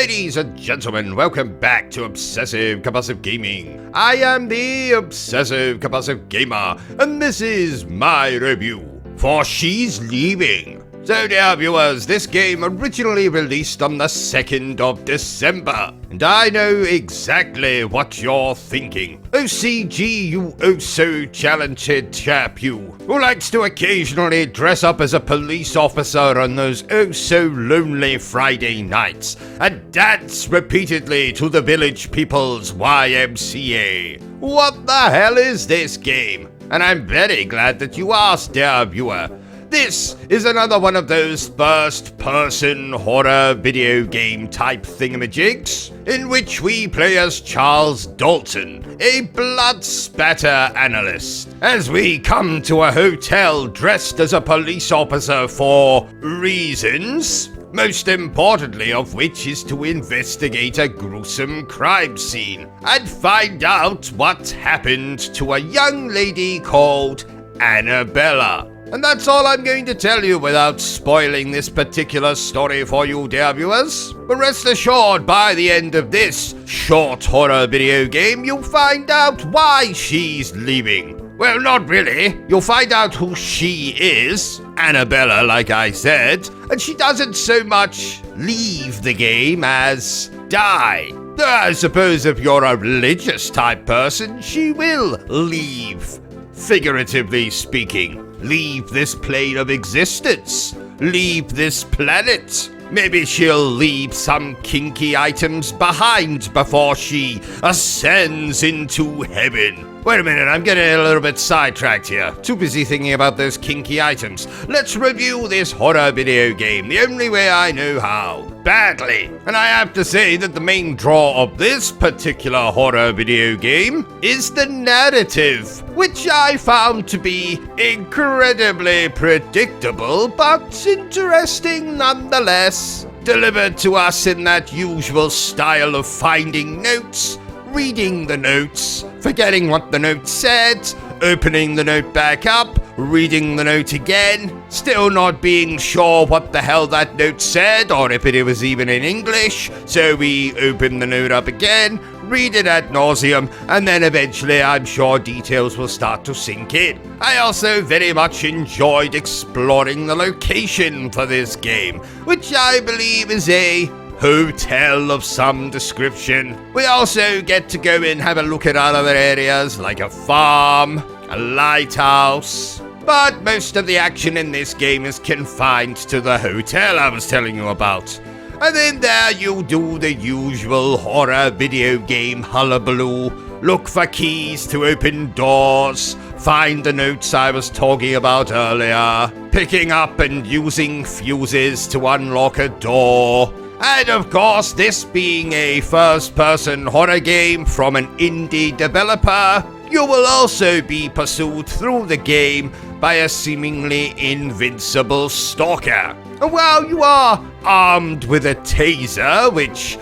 Ladies and gentlemen, welcome back to Obsessive Compulsive Gaming. I am the Obsessive Compulsive Gamer, and this is my review for She's Leaving. So dear viewers, this game originally released on the 2nd of December, and I know exactly what you're thinking. OCG, you oh-so-talented chap you, who likes to occasionally dress up as a police officer on those oh-so-lonely Friday nights, and dance repeatedly to the Village People's YMCA. What the hell is this game? And I'm very glad that you asked, dear viewer. This is another one of those first-person horror video game type thingamajigs, in which we play as Charles Dalton, a blood spatter analyst, as we come to a hotel dressed as a police officer for reasons, most importantly of which is to investigate a gruesome crime scene and find out what happened to a young lady called Annabella. And that's all I'm going to tell you without spoiling this particular story for you, dear viewers. But rest assured, by the end of this short horror video game, you'll find out why she's leaving. Well, not really. You'll find out who she is, Annabella, like I said, and she doesn't so much leave the game as die. I suppose if you're a religious type person, she will leave, figuratively speaking. Leave this plane of existence. Leave this planet. Maybe she'll leave some kinky items behind before she ascends into heaven. Wait a minute, I'm getting a little bit sidetracked here. Too busy thinking about those kinky items. Let's review this horror video game the only way I know how. Badly. And I have to say that the main draw of this particular horror video game is the narrative, which I found to be incredibly predictable but interesting nonetheless. Delivered to us in that usual style of finding notes, reading the notes, forgetting what the note said, opening the note back up, reading the note again, still not being sure what the hell that note said or if it was even in English, so we open the note up again, read it ad nauseum, and then eventually I'm sure details will start to sink in. I also very much enjoyed exploring the location for this game, which I believe is a hotel of some description. We also get to go and have a look at other areas like a farm, a lighthouse, but most of the action in this game is confined to the hotel I was telling you about. And then there you do the usual horror video game hullabaloo, look for keys to open doors, find the notes I was talking about earlier, picking up and using fuses to unlock a door. And of course, this being a first-person horror game from an indie developer, you will also be pursued through the game by a seemingly invincible stalker. And while you are armed with a taser, which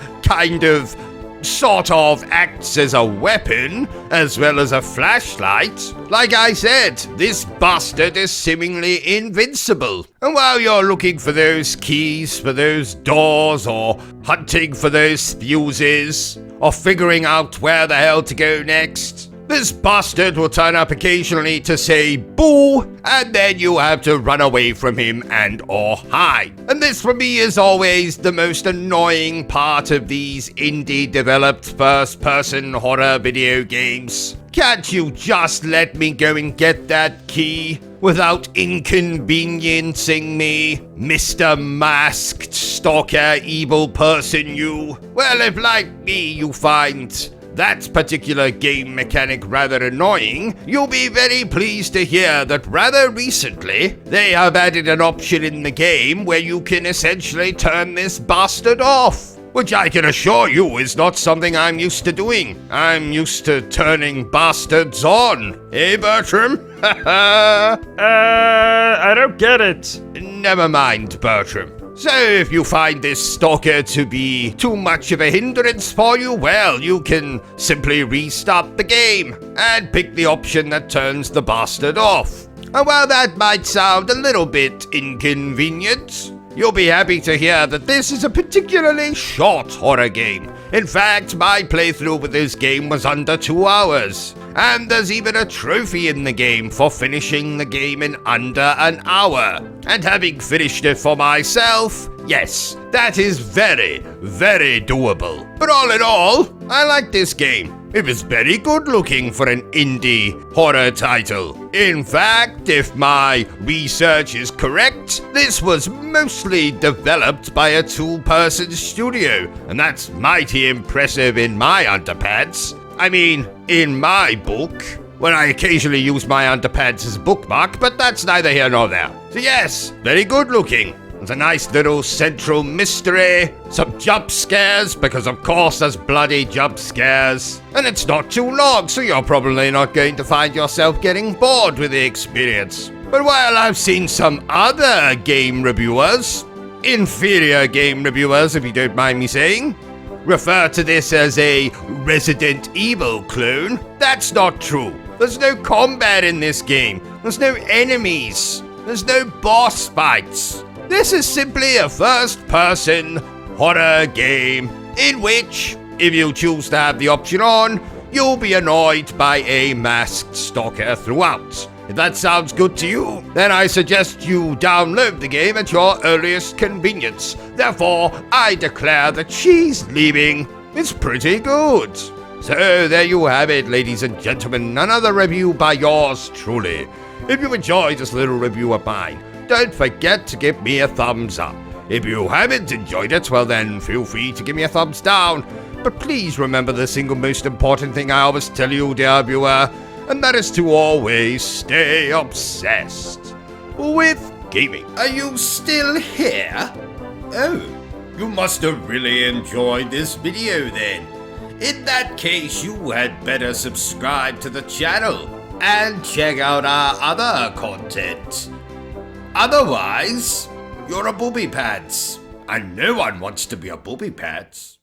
sort of acts as a weapon, as well as a flashlight, like I said, this bastard is seemingly invincible. And while you're looking for those keys for those doors, or hunting for those fuses, or figuring out where the hell to go next, this bastard will turn up occasionally to say boo, and then you have to run away from him and or hide. And this for me is always the most annoying part of these indie developed first-person horror video games. Can't you just let me go and get that key without inconveniencing me, Mr. Masked Stalker Evil Person you? Well, if like me you find that particular game mechanic rather annoying, you'll be very pleased to hear that rather recently, they have added an option in the game where you can essentially turn this bastard off, which I can assure you is not something I'm used to doing. I'm used to turning bastards on. Eh, Bertrum? I don't get it. Never mind, Bertram. So if you find this stalker to be too much of a hindrance for you, well, you can simply restart the game and pick the option that turns the bastard off. And while that might sound a little bit inconvenient, you'll be happy to hear that this is a particularly short horror game. In fact, my playthrough with this game was under 2 hours. And there's even a trophy in the game for finishing the game in under an hour. And having finished it for myself, yes, that is very, very doable. But all in all, I like this game. It was very good looking for an indie horror title. In fact, if my research is correct, this was mostly developed by a 2-person studio, and that's mighty impressive in my underpants. I mean, in my book, when I occasionally use my underpants as a bookmark, but that's neither here nor there. So yes, very good looking. There's a nice little central mystery, some jump scares, because of course there's bloody jump scares. And it's not too long, so you're probably not going to find yourself getting bored with the experience. But while I've seen some other game reviewers, inferior game reviewers if you don't mind me saying, refer to this as a Resident Evil clone, that's not true. There's no combat in this game. There's no enemies. There's no boss fights. This is simply a first-person horror game in which, if you choose to have the option on, you'll be annoyed by a masked stalker throughout. If that sounds good to you, then I suggest you download the game at your earliest convenience. Therefore, I declare that She's Leaving is pretty good. So there you have it, ladies and gentlemen, another review by yours truly. If you enjoyed this little review of mine, don't forget to give me a thumbs up. If you haven't enjoyed it, well then feel free to give me a thumbs down. But please remember the single most important thing I always tell you, dear viewer, and that is to always stay obsessed with gaming. Are you still here? Oh, you must have really enjoyed this video then. In that case, you had better subscribe to the channel and check out our other content. Otherwise, you're a booby pants, and no one wants to be a booby pants.